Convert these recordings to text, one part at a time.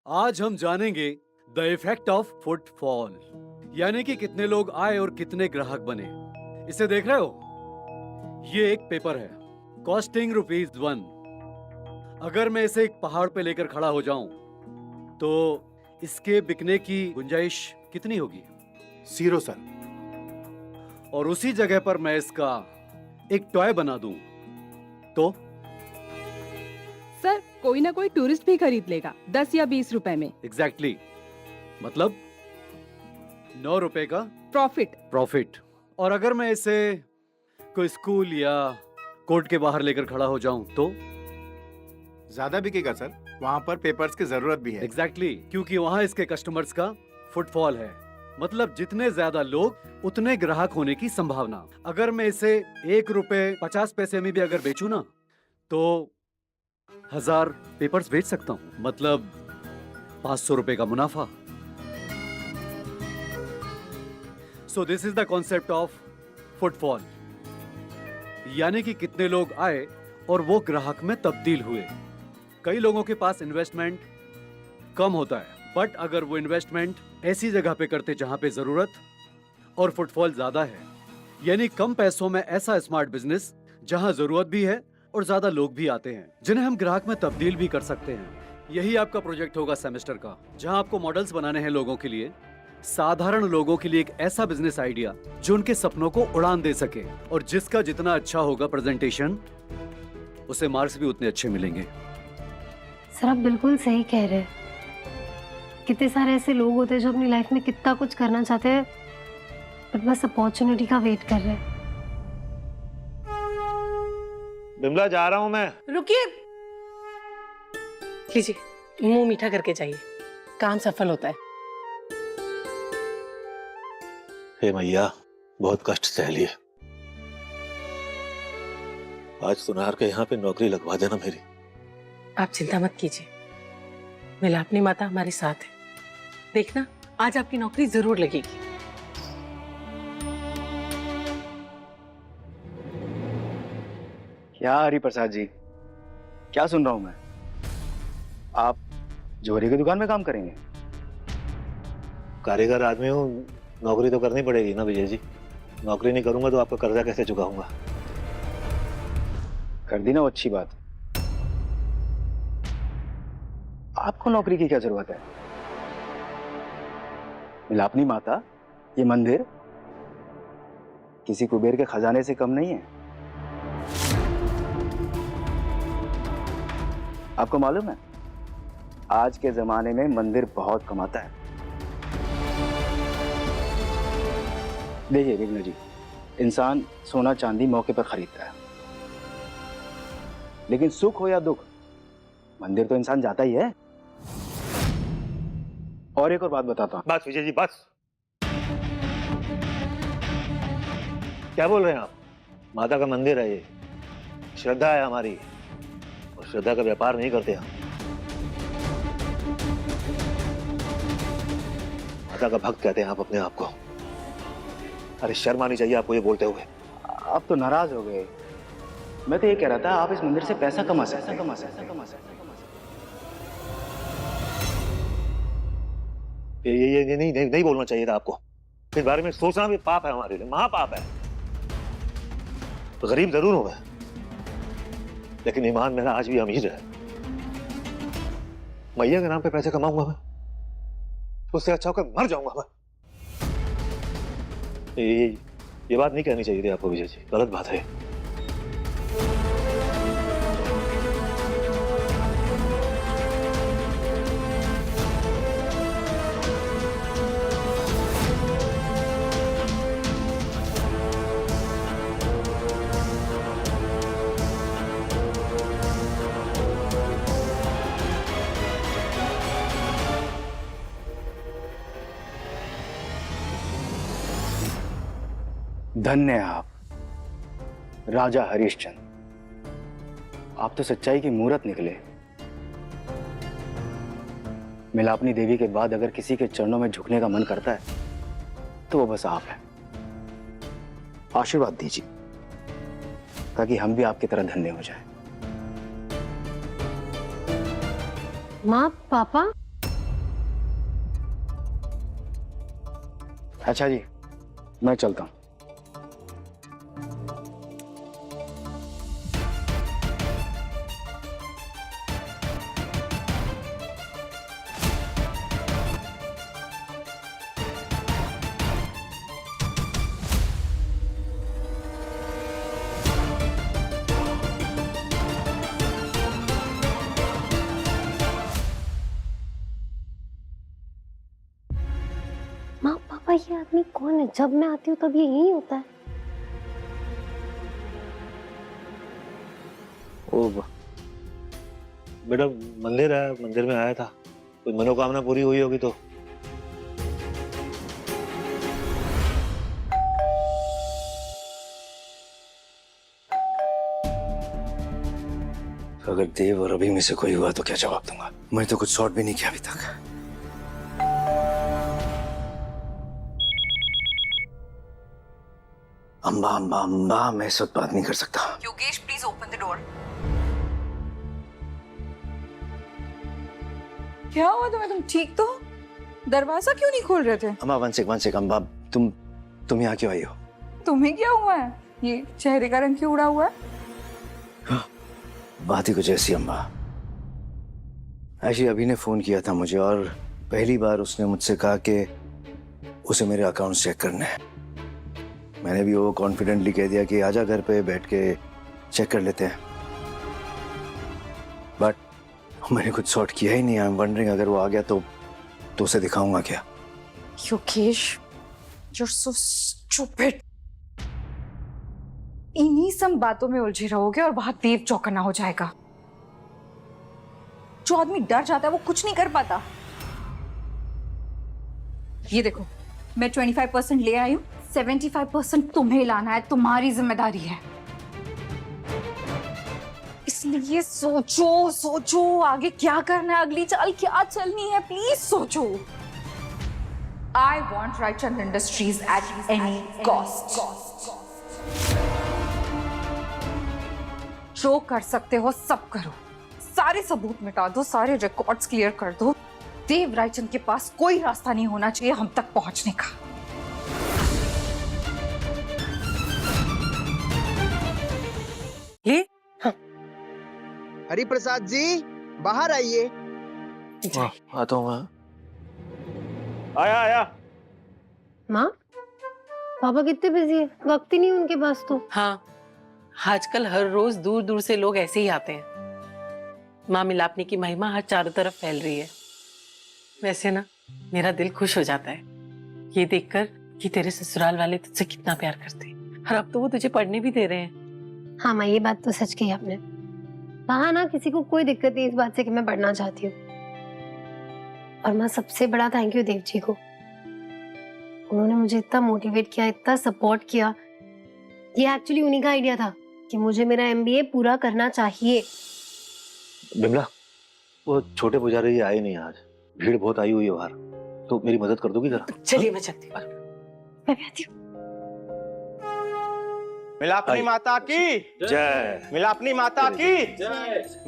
आज हम जानेंगे द इफेक्ट ऑफ फुटफॉल, यानी कि कितने लोग आए और कितने ग्राहक बने। इसे देख रहे हो? ये एक पेपर है, कॉस्टिंग ₹1। अगर मैं इसे एक पहाड़ पे लेकर खड़ा हो जाऊं, तो इसके बिकने की गुंजाइश कितनी होगी? 0 सर। और उसी जगह पर मैं इसका एक टॉय बना दूं, तो सर कोई ना कोई टूरिस्ट भी खरीद लेगा 10 या 20 रुपए में। एग्जैक्टली मतलब 9 रुपए का प्रॉफिट। और अगर मैं इसे कोई स्कूल या कोर्ट के बाहर लेकर खड़ा हो जाऊं, तो ज्यादा बिकेगा सर, वहाँ पर पेपर्स की जरूरत भी है। एग्जैक्टली क्योंकि वहां इसके कस्टमर्स का फुटफॉल है, मतलब जितने ज्यादा लोग उतने ग्राहक होने की संभावना। अगर मैं इसे ₹1.50 में भी अगर बेचूं ना, तो 1000 पेपर्स बेच सकता हूं, मतलब 500 रुपए का मुनाफा। So this is the concept of footfall, यानी कि कितने लोग आए और वो ग्राहक में तब्दील हुए। कई लोगों के पास इन्वेस्टमेंट कम होता है, बट अगर वो इन्वेस्टमेंट ऐसी जगह पे करते जहां पे जरूरत और फुटफॉल ज्यादा है, यानी कम पैसों में ऐसा स्मार्ट बिजनेस जहां जरूरत भी है और ज्यादा लोग भी आते हैं, जिन्हें हम ग्राहक में तब्दील भी कर सकते हैं। यही आपका प्रोजेक्ट होगा सेमेस्टर का, जहां आपको मॉडल्स बनाने हैं लोगों के लिए, साधारण लोगों के लिए एक ऐसा बिजनेस आइडिया जो उनके सपनों को उड़ान दे सके, और जिसका जितना अच्छा होगा प्रेजेंटेशन, उसे मार्क्स भी उतने अच्छे मिलेंगे। सर आप बिल्कुल सही कह रहे हैं। कितने सारे ऐसे लोग होते हैं जो अपनी लाइफ में कितना कुछ करना चाहते हैं, बट बस अपॉर्चुनिटी का वेट कर रहे हैं। बिमला जा रहा हूं मैं। रुकिए, लीजिए मुंह मीठा करके जाइए, काम सफल होता है। हे मैया, बहुत कष्ट सह लिए। आज सुनार के यहाँ पे नौकरी लगवा देना मेरी। आप चिंता मत कीजिए, मिलापनी माता हमारे साथ है। देखना आज आपकी नौकरी जरूर लगेगी। क्या हरिप्रसाद जी, क्या सुन रहा हूं मैं? आप जोहरी की दुकान में काम करेंगे? कारीगर आदमी हूँ, नौकरी तो करनी पड़ेगी ना विजय जी। नौकरी नहीं करूंगा तो आपका कर्जा कैसे चुकाऊंगा? कर दी ना, वो अच्छी बात। आपको नौकरी की क्या जरूरत है? मिलापनी माता, ये मंदिर किसी कुबेर के खजाने से कम नहीं है। आपको मालूम है, आज के जमाने में मंदिर बहुत कमाता है। देखिए विघ्न जी, इंसान सोना चांदी मौके पर खरीदता है, लेकिन सुख हो या दुख, मंदिर तो इंसान जाता ही है। और एक और बात बताता हूं। बस विजय जी बस। क्या बोल रहे हैं आप? माता का मंदिर है ये, श्रद्धा है हमारी, और श्रद्धा का व्यापार नहीं करते हम। माता का भक्त कहते हैं आप अपने आप को। अरे शर्म आनी चाहिए आपको ये बोलते हुए। आप तो नाराज हो गए। मैं तो ये कह रहा था, आप इस मंदिर से पैसा कमा सकते हैं। ये नहीं बोलना चाहिए था आपको। इस बारे में सोचना भी पाप है हमारे लिए, महापाप है। तो गरीब जरूर हूं मैं, लेकिन ईमान मेरा आज भी अमीर है। मैया के नाम पे पैसे कमाऊंगा मैं, उससे अच्छा होकर मर जाऊंगा मैं। ये बात नहीं कहनी चाहिए थी आपको विजय जी, गलत बात है। धन्य आप राजा हरिश्चंद्र, आप तो सच्चाई की मूरत निकले। मिलापनी देवी के बाद अगर किसी के चरणों में झुकने का मन करता है तो वो बस आप हैं। आशीर्वाद दीजिए ताकि हम भी आपकी तरह धन्य हो जाएं। माँ पापा, अच्छा जी, मैं चलता हूँ। माँ पापा, ये आदमी कौन है? जब मैं आती हूँ तब ये यही होता है। ओ बेटा, मंदिर है, मंदिर में आया था, कोई मनोकामना पूरी हुई होगी तो। अगर देव और अभी में से कोई हुआ तो क्या जवाब दूंगा? मैं तो कुछ सॉर्ट भी नहीं किया अभी तक। अम्बा अम्बा अम्बा, मैं इस वक्त बात नहीं कर सकता। Yogesh, please open the door. क्या हुआ तुम ठीक तो? दरवाजा क्यों नहीं खोल रहे थे? अम्बा वन सेक अम्बा, तुम यहाँ क्यों आई हो? तुम्हें क्या हुआ है? ये चेहरे का रंग क्यों उड़ा हुआ है? बात ही कुछ ऐसी अम्बा। ऐसी अभी ने फोन किया था मुझे और पहली बार उसने मुझसे कहा कि उसे मेरे अकाउंट चेक करने हैं। मैंने भी वो कॉन्फिडेंटली कह दिया कि आजा घर पे बैठ के चेक कर लेते हैं, बट मैंने कुछ सॉर्ट किया ही नहीं। आई एम वंडरिंग अगर वो आ गया तो उसे दिखाऊंगा क्या? Yogesh, you're so stupid। इन्हीं सब बातों में उलझे रहोगे और वहां देव चौकन्ना हो जाएगा। जो आदमी डर जाता है वो कुछ नहीं कर पाता। ये देखो, मैं 25% ले आई हूँ, 75% तुम्हें लाना है, तुम्हारी जिम्मेदारी है। इसलिए सोचो आगे क्या करना है, अगली चाल क्या चलनी है, प्लीज सोचो। I want Raichand Industries at any cost। जो कर सकते हो सब करो, सारे सबूत मिटा दो, सारे रिकॉर्ड्स क्लियर कर दो। देव रायचंद के पास कोई रास्ता नहीं होना चाहिए हम तक पहुंचने का। ले हरि प्रसाद जी, बाहर आइए। आता हूँ। आया। माँ पापा कितने बिजी है, वक्त ही नहीं उनके पास तो। हाँ, आजकल हर रोज दूर दूर से लोग ऐसे ही आते हैं। माँ मिलापने की महिमा हर चारों तरफ फैल रही है। वैसे ना मेरा दिल खुश हो जाता है ये देखकर कि तेरे ससुराल वाले तुझसे कितना प्यार करते हैं और अब तो वो तुझे पढ़ने भी दे रहे हैं। हाँ माँ, ये बात तो सच कही आपने। कहा ना, किसी को कोई दिक्कत नहीं इस बात से कि मैं पढ़ना चाहती हूँ। और माँ, सबसे बड़ा थैंक यू देव जी को। उन्होंने मुझे इतना मोटिवेट किया, इतना सपोर्ट किया। ये एक्चुअली उन्हीं का आइडिया था कि मुझे मेरा MBA पूरा करना चाहिए। बिमला, वो छोटे पुजारी जी आए नहीं आज, भीड़ बहुत आई हुई है बाहर, तो मेरी मदद कर दोगी जरा? चलिए मैं चलती हूँ। मैं भी आती हूँ। मिलापनी माता की जय। मिलापनी माता की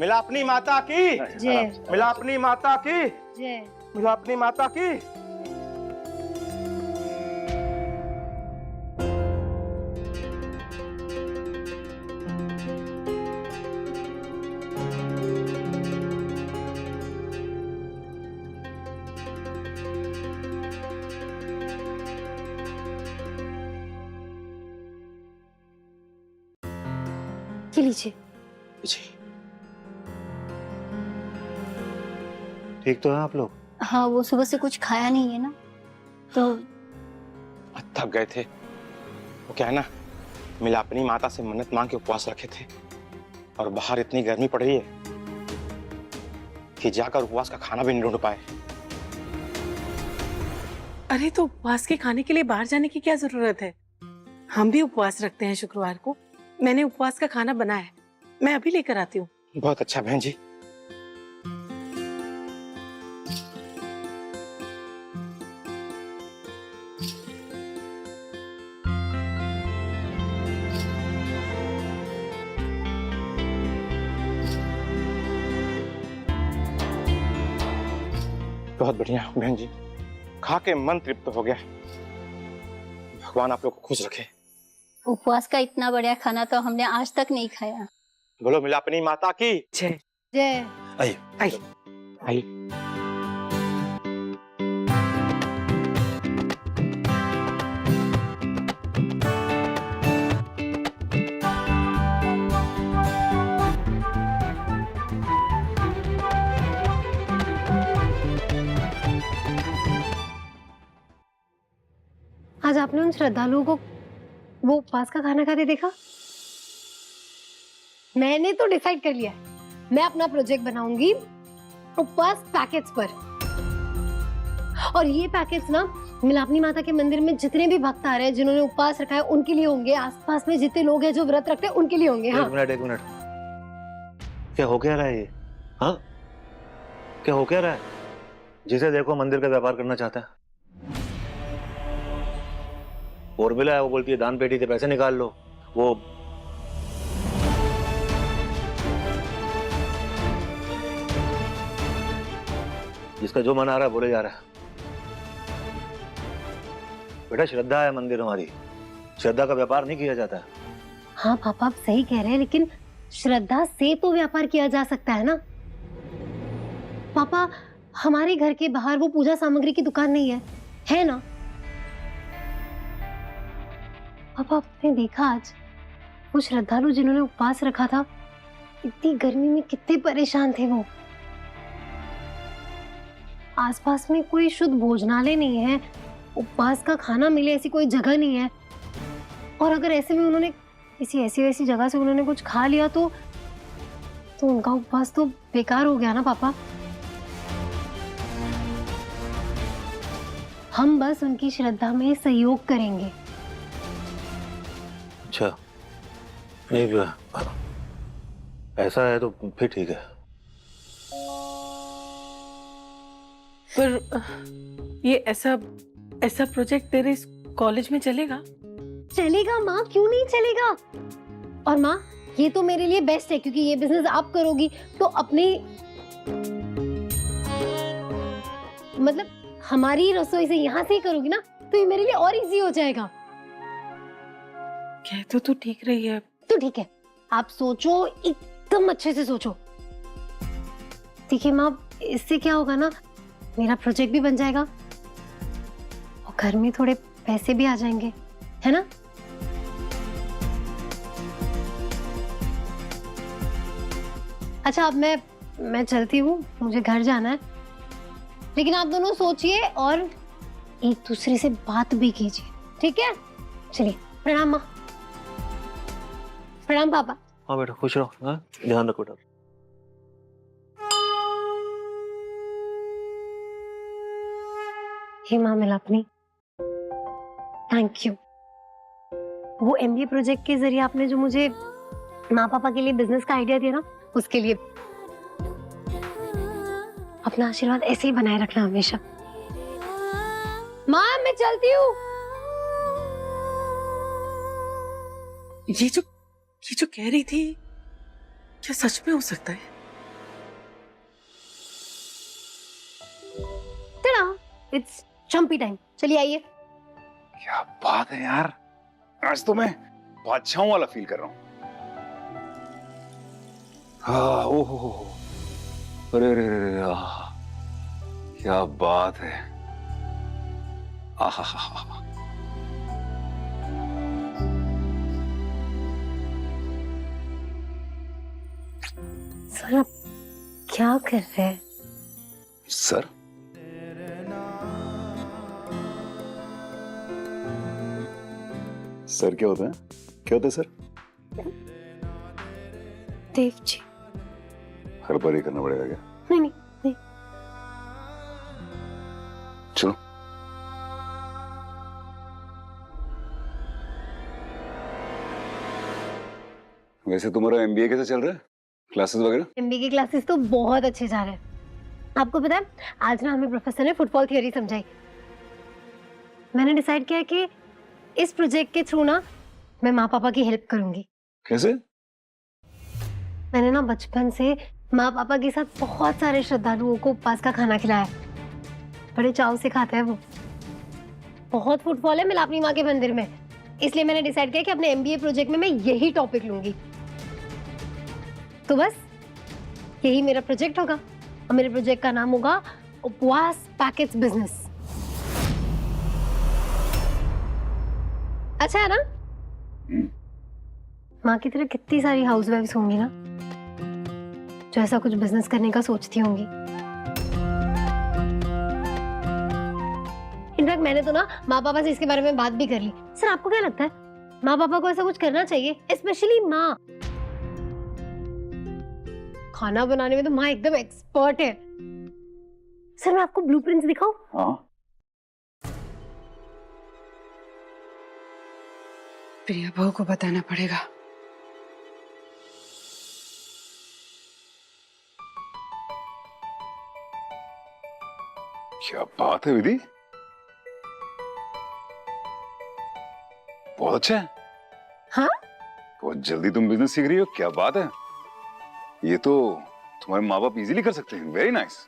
मिलापनी माता की जय मिलापनी माता की जय। मिलापनी माता की। ये लीजिए। ठीक तो है आप लोग? हाँ, वो सुबह से कुछ खाया नहीं है ना, तो थक गए थे। वो क्या है ना, मिलापनी माता से मन्नत मांग के उपवास रखे थे और बाहर इतनी गर्मी पड़ रही है कि जाकर उपवास का खाना भी नहीं ढूंढ पाए। अरे तो उपवास के खाने के लिए बाहर जाने की क्या जरूरत है? हम भी उपवास रखते हैं शुक्रवार को। मैंने उपवास का खाना बनाया है, मैं अभी लेकर आती हूँ। बहुत अच्छा बहन जी। बहुत बढ़िया बहन जी, खा के मन तृप्त हो गया। भगवान आप लोग को खुश रखे। उपवास का इतना बढ़िया खाना तो हमने आज तक नहीं खाया। बोलो मिलापनी माता की जय। जय। आइए आइए। आइए। आज आपने उन श्रद्धालुओं को वो उपवास का खाना खाते देखा? मैंने तो डिसाइड कर लिया है, मैं अपना प्रोजेक्ट बनाऊंगी उपवास पैकेट्स पर। और ये पैकेट्स ना मिलापनी माता के मंदिर में जितने भी भक्त आ रहे हैं जिन्होंने उपवास रखा है उनके लिए होंगे, आसपास में जितने लोग हैं जो व्रत रखते हैं उनके लिए होंगे। हाँ। एक मिनट, क्या हो क्या रहा है ये? हाँ, क्या हो क्या रहा है? जिसे देखो मंदिर का व्यापार करना चाहता है। उर्मिला है, वो बोलती है दान पेटी से पैसे निकाल लो। वो जिसका जो मन आ रहा है बोले जा रहा है। बेटा श्रद्धा है मंदिर हमारी, श्रद्धा का व्यापार नहीं किया जाता है। हाँ पापा आप सही कह रहे हैं, लेकिन श्रद्धा से तो व्यापार किया जा सकता है ना। पापा हमारे घर के बाहर वो पूजा सामग्री की दुकान नहीं है ना? पापा आपने देखा आज वो श्रद्धालु जिन्होंने उपवास रखा था, इतनी गर्मी में कितने परेशान थे वो। आसपास में कोई शुद्ध भोजनालय नहीं है, उपवास का खाना मिले ऐसी कोई जगह नहीं है। और अगर ऐसे में उन्होंने किसी ऐसी वैसी जगह से उन्होंने कुछ खा लिया तो उनका उपवास तो बेकार हो गया ना पापा। हम बस उनकी श्रद्धा में सहयोग करेंगे। अच्छा, नहीं ऐसा है तो फिर ठीक है। पर ये ऐसा प्रोजेक्ट तेरे इस कॉलेज में चलेगा? चलेगा माँ, क्यों नहीं चलेगा। और माँ ये तो मेरे लिए बेस्ट है क्योंकि ये बिजनेस आप करोगी तो अपनी मतलब हमारी रसोई से यहाँ से ही करोगी ना, तो ये मेरे लिए और इजी हो जाएगा। कह तो तू ठीक रही है। तो ठीक है, आप सोचो, एकदम अच्छे से सोचो। देखिए माँ, इससे क्या होगा ना, मेरा प्रोजेक्ट भी बन जाएगा और घर में थोड़े पैसे भी आ जाएंगे, है ना? अच्छा अब मैं चलती हूँ, मुझे घर जाना है। लेकिन आप दोनों सोचिए और एक दूसरे से बात भी कीजिए, ठीक है? चलिए, प्रणाम माँ। प्रणाम पापा। हाँ बेटा खुश रहो, हाँ ध्यान रखो बेटा। हे माँ मिलापनी, थैंक यू। वो एमबीए प्रोजेक्ट के जरिए आपने जो मुझे माँ पापा के लिए बिजनेस का आइडिया दिया ना, उसके लिए अपना आशीर्वाद ऐसे ही बनाए रखना हमेशा। माँ मैं चलती हूँ। ये जो कह रही थी क्या सच में हो सकता है? इट्स चंपी टाइम, चलिए आइए। क्या बात है यार, आज तो मैं बादशाहों वाला फील कर रहा हूँ। हाँ, ओहो, अरे अरे अरे, क्या बात है। आहा, सर आप क्या कर रहे हैं? सर सर क्या होता है? क्या होता है सर? देव जी। हर बार ये करना पड़ेगा क्या? नहीं नहीं नहीं। चलो। वैसे तुम्हारा एमबीए कैसे चल रहा है? क्लासेस वगैरह? एमबीए की क्लासेस तो बहुत अच्छे जा रहे हैं। आपको पता है आज ना हमें प्रोफेसर ने फुटबॉल थियरी समझाई। मैंने डिसाइड किया कि इस प्रोजेक्ट के थ्रू ना मैं माँ पापा की हेल्प करूंगी। कैसे? मैंने ना बचपन से माँ पापा के साथ बहुत सारे श्रद्धालुओं को उपवास का खाना खिलाया। बड़े चाव से खाते हैं वो। बहुत फुटफॉल है मिलापनी माँ के मंदिर में, इसलिए मैंने डिसाइड किया कि अपने एमबीए प्रोजेक्ट में मैं यही टॉपिक लूंगी। तो बस यही मेरा प्रोजेक्ट होगा और मेरे प्रोजेक्ट का नाम होगा उपवास पैकेज बिजनेस। अच्छा है ना? माँ की तरह कितनी सारी हाउसवाइफ्स होंगी ना जो ऐसा कुछ बिजनेस करने का सोचती होंगी। इनफैक्ट मैंने तो ना माँ पापा से इसके बारे में बात भी कर ली। सर आपको क्या लगता है माँ पापा को ऐसा कुछ करना चाहिए? स्पेशली माँ, खाना बनाने में तो माँ एकदम एक्सपर्ट है। सर मैं आपको ब्लूप्रिंट्स दिखाऊं? हाँ प्रिया बहू को बताना पड़ेगा। क्या बात है विधि, बहुत अच्छा है। हाँ? बहुत जल्दी तुम बिजनेस सीख रही हो, क्या बात है। ये तो तुम्हारे माँ बाप इजीली कर सकते हैं। Very nice.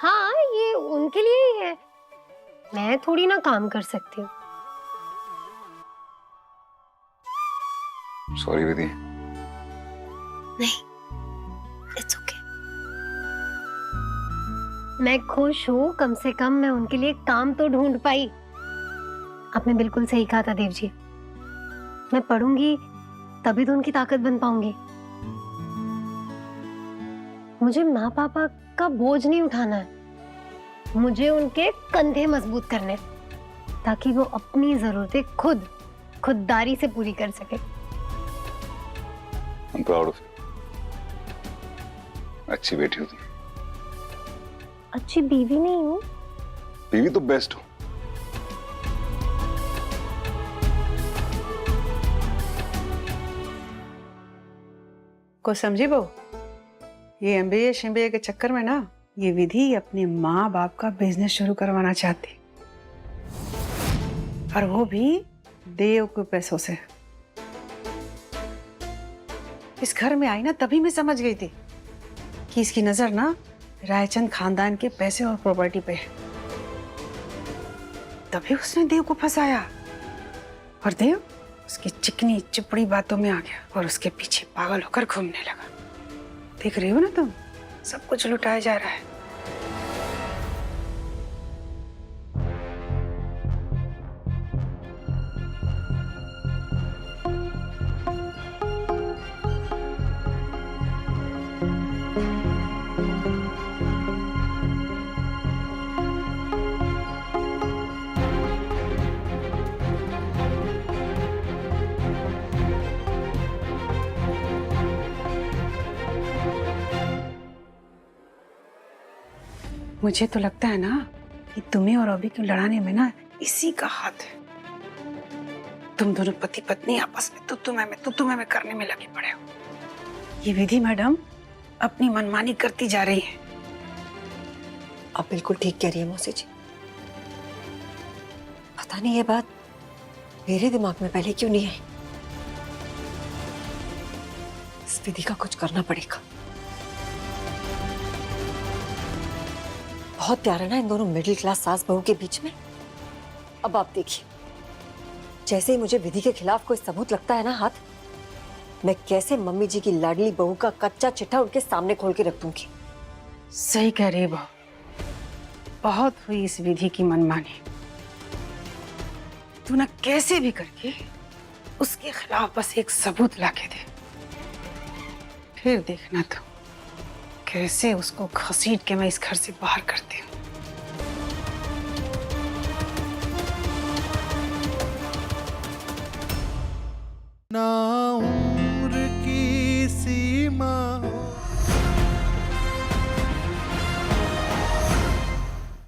हाँ ये उनके लिए ही है, मैं थोड़ी ना काम कर सकती हूँ। सॉरी विधि। नहीं, इट्स ओके। मैं खुश हूँ, कम से कम मैं उनके लिए काम तो ढूंढ पाई। आपने बिल्कुल सही कहा था देव जी, मैं पढ़ूंगी तभी तो उनकी ताकत बन पाऊंगी। मुझे माँ पापा का बोझ नहीं उठाना है, मुझे उनके कंधे मजबूत करने ताकि वो अपनी जरूरतें खुददारी से पूरी कर सके। I'm proud of you. अच्छी बेटी हो तुम। अच्छी बीवी नहीं हूँ। बीवी तो बेस्ट हो। को समझी बहू, ये एमबीए शिम्बीए के चक्कर में ना ये विधि अपने माँ बाप का बिजनेस शुरू करवाना चाहती, और वो भी देव के पैसों से। इस घर में आई ना तभी मैं समझ गई थी कि इसकी नजर ना रायचंद खानदान के पैसे और प्रॉपर्टी पे है। तभी उसने देव को फंसाया और देव उसकी चिकनी चिपड़ी बातों में आ गया और उसके पीछे पागल होकर घूमने लगा। देख रही हो ना तुम, सब कुछ लुटाया जा रहा है। मुझे तो लगता है ना कि तुम्हें और अभी को लड़ाने में ना इसी का हाथ है। तुम दोनों पति पत्नी आपस में तू मैं करने में लगे पड़े हो। ये विधि मैडम अपनी मनमानी करती जा रही है। आप बिल्कुल ठीक कह रही है मौसी जी। पता नहीं ये बात मेरे दिमाग में पहले क्यों नहीं आई। इस विधि का कुछ करना पड़ेगा। बहुत प्यारा ना इन दोनों मिडिल क्लास सास बहू के बीच में। अब आप देखिए, जैसे ही मुझे विधि के खिलाफ कोई सबूत लगता है ना हाथ, मैं कैसे मम्मी जी की लाडली बहू का कच्चा चिट्ठा उनके सामने खोल के रख दूंगी। सही कह रही बहू, बहुत हुई इस विधि की मनमानी। तू ना कैसे भी करके उसके खिलाफ बस एक सबूत लाके दे, फिर देखना तो कैसे उसको घसीट के मैं इस घर से बाहर करती हूँ। ना